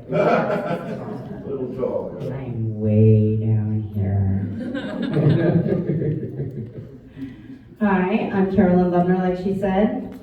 Little tall. Yeah. I'm way down here. Hi, I'm Carolyn Lubner, like she said.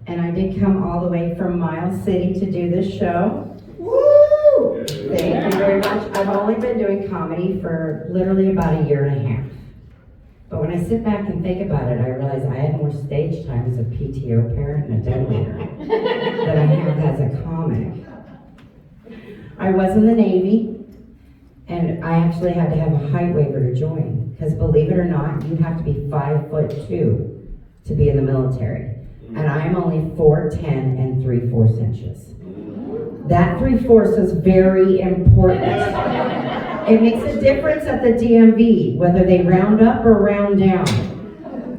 And I did come all the way from Miles City to do this show. Woo! Thank you very much. I've only been doing comedy for literally about a year and a half. But when I sit back and think about it, I realize I had more stage time as a PTO parent and a den leader than I have as a comic. I was in the Navy, and I actually had to have a height waiver to join, because believe it or not, you have to be 5'2" to be in the military. And I'm only 4'10" and 3/4 inches. That 3/4 is very important. It makes a difference at the DMV, whether they round up or round down.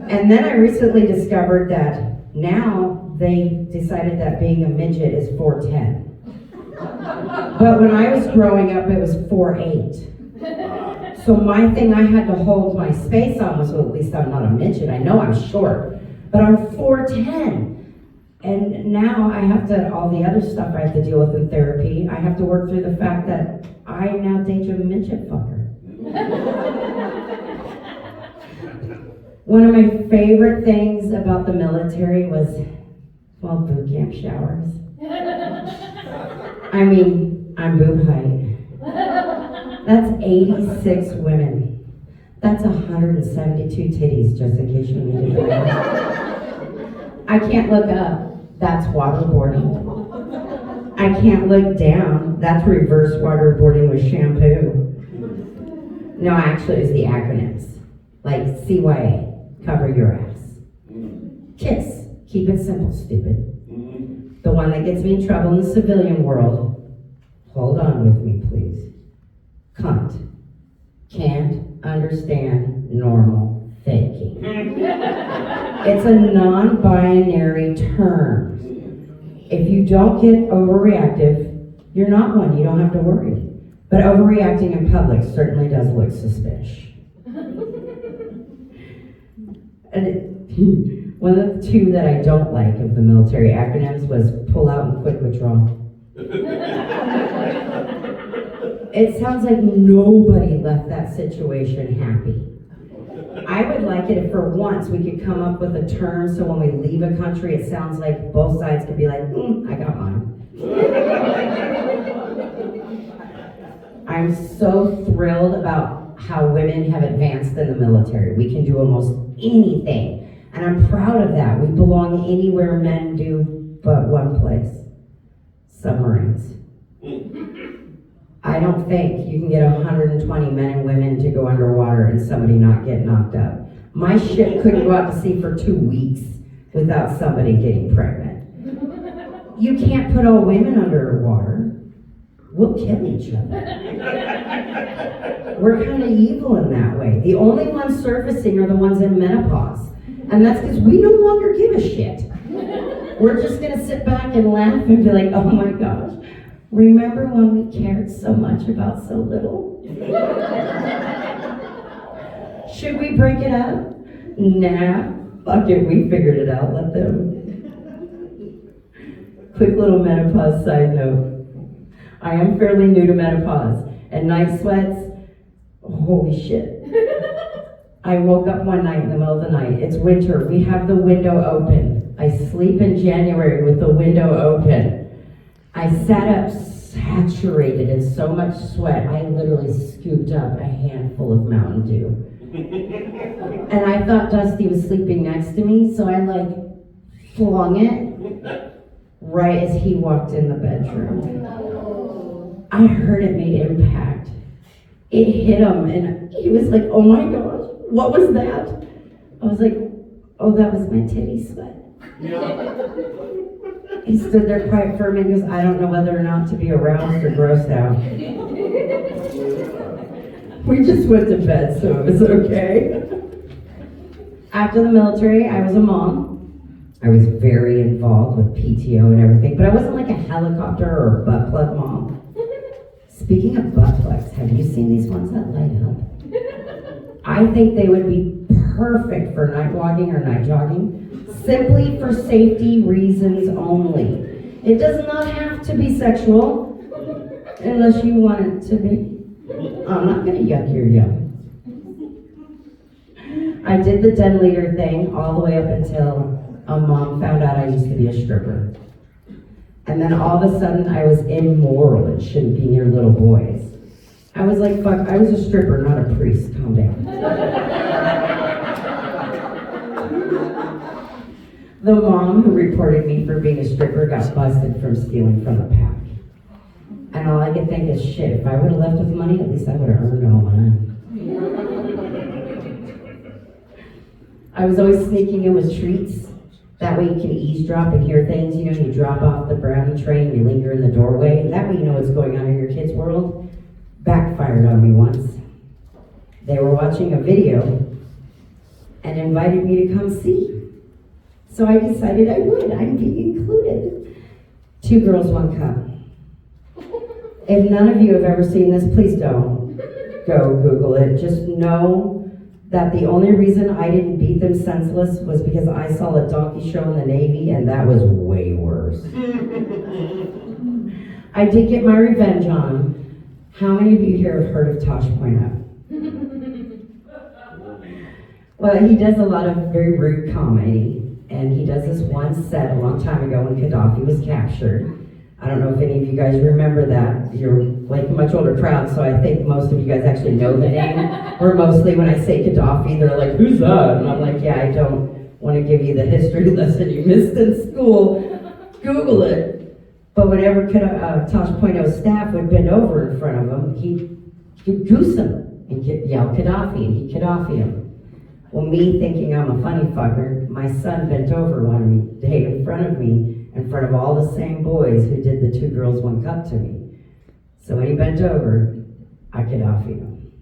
And then I recently discovered that now they decided that being a midget is 4'10". But when I was growing up, it was 4'8". So my thing I had to hold my space on was, well, at least I'm not a midget. I know I'm short, but I'm 4'10". And now I have to, all the other stuff I have to deal with in therapy, I have to work through the fact that I now date a midget fucker. One of my favorite things about the military was, well, boot camp showers. I mean, I'm boob height. That's 86 women. That's 172 titties, just in case you needed to know. I can't look up. That's waterboarding. I can't look down. That's reverse waterboarding with shampoo. No, actually, it's the acronyms. Like CYA, cover your ass. KISS, keep it simple, stupid. The one that gets me in trouble in the civilian world, hold on with me, please. Cunt, can't understand normal thinking. It's a non-binary term. If you don't get overreactive, you're not one, you don't have to worry. But overreacting in public certainly does look suspicious. And one of the two that I don't like of the military acronyms was pull out and quick withdrawal. It sounds like nobody left that situation happy. I would like it if for once we could come up with a term so when we leave a country it sounds like both sides could be like, I got mine. I'm so thrilled about how women have advanced in the military. We can do almost anything. And I'm proud of that. We belong anywhere men do but one place. Submarines. I don't think you can get 120 men and women to go underwater and somebody not get knocked up. My ship couldn't go out to sea for 2 weeks without somebody getting pregnant. You can't put all women underwater. We'll kill each other. We're kind of evil in that way. The only ones surfacing are the ones in menopause. And that's because we no longer give a shit. We're just going to sit back and laugh and be like, oh my gosh. Remember when we cared so much about so little? Should we break it up? Nah, fuck it, we figured it out, let them. Quick little menopause side note. I am fairly new to menopause, and night sweats, holy shit. I woke up one night in the middle of the night, it's winter, we have the window open. I sleep in January with the window open. I sat up saturated in so much sweat, I literally scooped up a handful of Mountain Dew. And I thought Dusty was sleeping next to me, so I flung it right as he walked in the bedroom. I heard it made impact. It hit him, and he was like, oh my gosh, what was that? I was like, oh, that was my titty sweat. He stood there quite firm and goes, I don't know whether or not to be aroused or grossed out. We just went to bed, so it was okay. After the military, I was a mom. I was very involved with PTO and everything, but I wasn't like a helicopter or a butt plug mom. Speaking of butt plugs, have you seen these ones that light up? I think they would be perfect for night walking or night jogging. Simply for safety reasons only. It does not have to be sexual. Unless you want it to be. I'm not gonna yuck your yum. I did the den leader thing all the way up until a mom found out I used to be a stripper. And then all of a sudden I was immoral and shouldn't be near little boys. I was like, fuck, I was a stripper, not a priest. Calm down. The mom who reported me for being a stripper got busted from stealing from the pack. And all I could think is, shit, if I would have left with money, at least I would have earned all mine. I was always sneaking in with treats. That way you can eavesdrop and hear things. You know, you drop off the brownie tray and you linger in the doorway. That way you know what's going on in your kid's world. Backfired on me once. They were watching a video and invited me to come see. So I decided I would. I'd be included. 2 girls, 1 cup. If none of you have ever seen this, please don't go Google it. Just know that the only reason I didn't beat them senseless was because I saw a donkey show in the Navy, and that was way worse. I did get my revenge on. How many of you here have heard of Tosh Point Up? Well, he does a lot of very rude comedy, and he does this one set a long time ago when Gaddafi was captured. I don't know if any of you guys remember that. You're like a much older crowd, so I think most of you guys actually know the name. Or mostly when I say Gaddafi, they're like, who's that? And I'm like, yeah, I don't want to give you the history lesson you missed in school. Google it. But whenever Tosh Pointo's staff would bend over in front of him, he'd goose him and yell Gaddafi, and he'd Gaddafi him. Well, me thinking I'm a funny fucker, my son bent over one day in front of me, in front of all the same boys who did the 2 girls, 1 cup to me. So when he bent over, I Gaddafi'd him.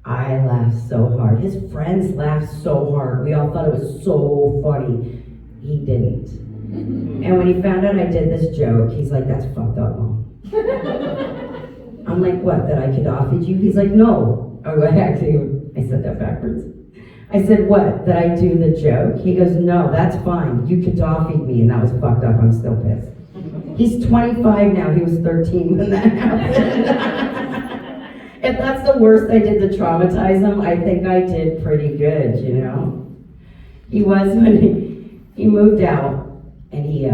I laughed so hard. His friends laughed so hard. We all thought it was so funny. He didn't. And when he found out I did this joke, he's like, that's fucked up, Mom. I'm like, what, that I Gaddafi'd you? He's like, no. Oh, actually, I said that backwards. I said, what, that I do the joke? He goes, no, that's fine. You Gaddafi'd me, and that was fucked up. I'm still pissed. He's 25 now. He was 13 when that happened. If that's the worst I did to traumatize him, I think I did pretty good, you know? He was when he moved out, and he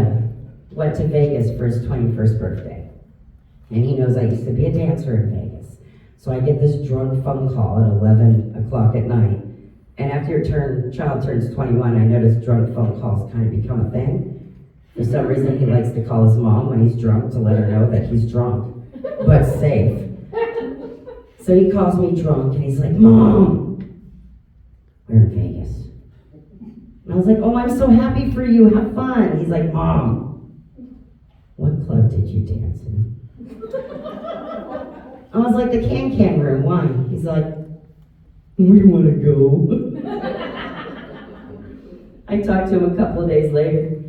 went to Vegas for his 21st birthday. And he knows I used to be a dancer in Vegas. So I get this drunk phone call at 11 o'clock at night. And after your child turns 21, I notice drunk phone calls kind of become a thing. For some reason, he likes to call his mom when he's drunk to let her know that he's drunk, but safe. So he calls me drunk, and he's like, Mom, we're in Vegas. And I was like, oh, I'm so happy for you. Have fun. He's like, Mom, what club did you dance in? I was like, the Can room. Why? He's like, we want to go. I talked to him a couple of days later.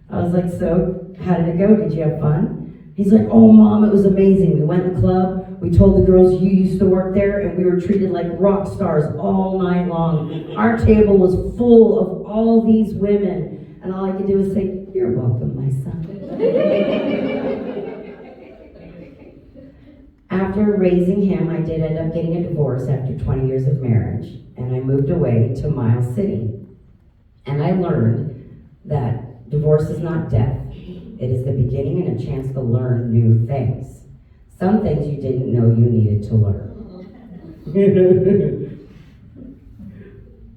I was like, so, how did it go? Did you have fun? He's like, oh, Mom, it was amazing. We went to the club. We told the girls you used to work there, and we were treated like rock stars all night long. Our table was full of all these women. And all I could do was say, you're welcome, my son. After raising him, I did end up getting a divorce after 20 years of marriage, and I moved away to Miles City. And I learned that divorce is not death. It is the beginning and a chance to learn new things. Some things you didn't know you needed to learn.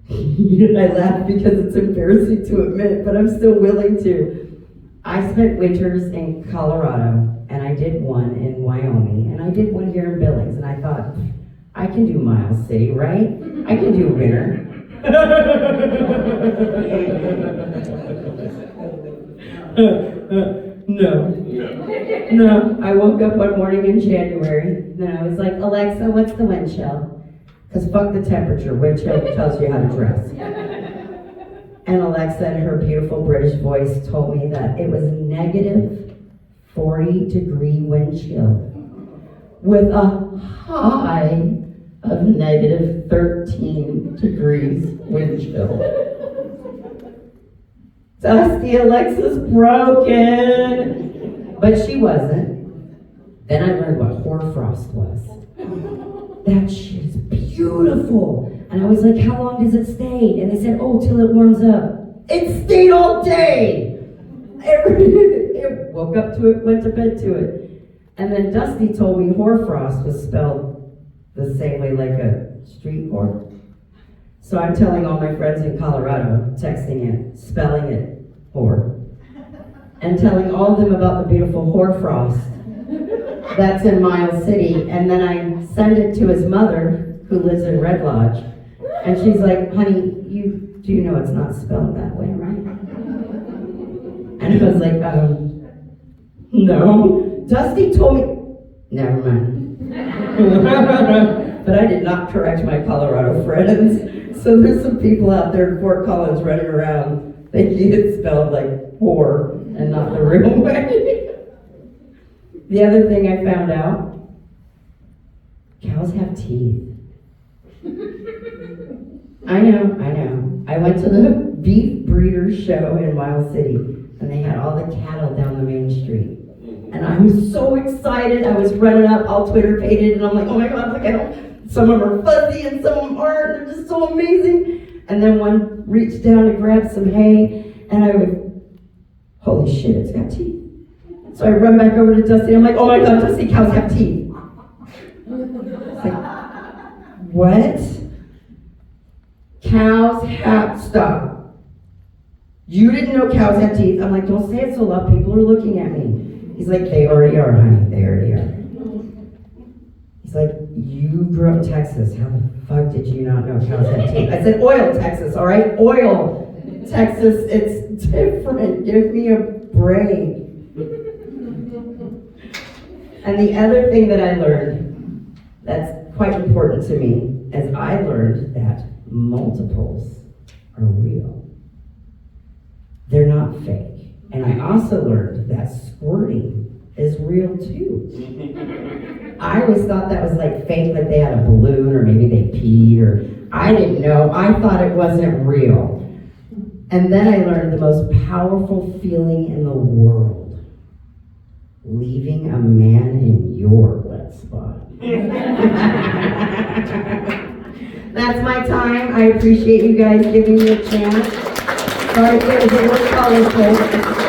I laugh because it's embarrassing to admit, but I'm still willing to. I spent winters in Colorado, and I did one in Wyoming, and I did one here in Billings, and I thought, I can do Miles City, right? I can do winter. No. I woke up one morning in January, and I was like, Alexa, what's the wind chill? Because fuck the temperature, wind chill tells you how to dress. And Alexa, in her beautiful British voice, told me that it was negative 40-degree wind chill with a high of negative 13 degrees wind chill. Dusty Alexa's broken. But she wasn't. Then I learned what hoarfrost was. That shit is beautiful. And I was like, how long does it stay? And they said, oh, till it warms up. It stayed all day. It woke up to it, went to bed to it. And then Dusty told me hoarfrost was spelled the same way like a street whore. So I'm telling all my friends in Colorado, texting it, spelling it, whore. And telling all of them about the beautiful hoarfrost that's in Miles City. And then I send it to his mother, who lives in Red Lodge. And she's like, honey, you do know it's not spelled that way, right? And I was like, no. Dusty told me, never mind. But I did not correct my Colorado friends. So there's some people out there in Fort Collins running around thinking it's spelled like whore and not the real way. The other thing I found out, cows have teeth. I know. I went to the beef breeders show in Miles City, and they had all the cattle down the main street. And I was so excited. I was running up, all Twitter-pated, and I'm like, oh my God, look at them. Some of them are fuzzy and some of them aren't. They're just so amazing. And then one reached down to grab some hay, and I would, holy shit, it's got teeth. So I run back over to Dusty, and I'm like, oh my God, Dusty, cows have teeth. It's like, what? Cows have, stop. You didn't know cows have teeth. I'm like, don't say it so loud, people are looking at me. He's like, they already are, honey, they already are. He's like, you grew up in Texas, how the fuck did you not know cows have teeth? I said, oil, Texas, all right? Oil, Texas, it's different. Give me a break. And the other thing that I learned that's quite important to me is I learned that multiples are real. They're not fake. And I also learned that squirting is real too. I always thought that was like fake, like they had a balloon or maybe they peed or I didn't know. I thought it wasn't real. And then I learned the most powerful feeling in the world. Leaving a man in your wet spot. That's my time. I appreciate you guys giving me a chance. Sorry if it was a little colorful.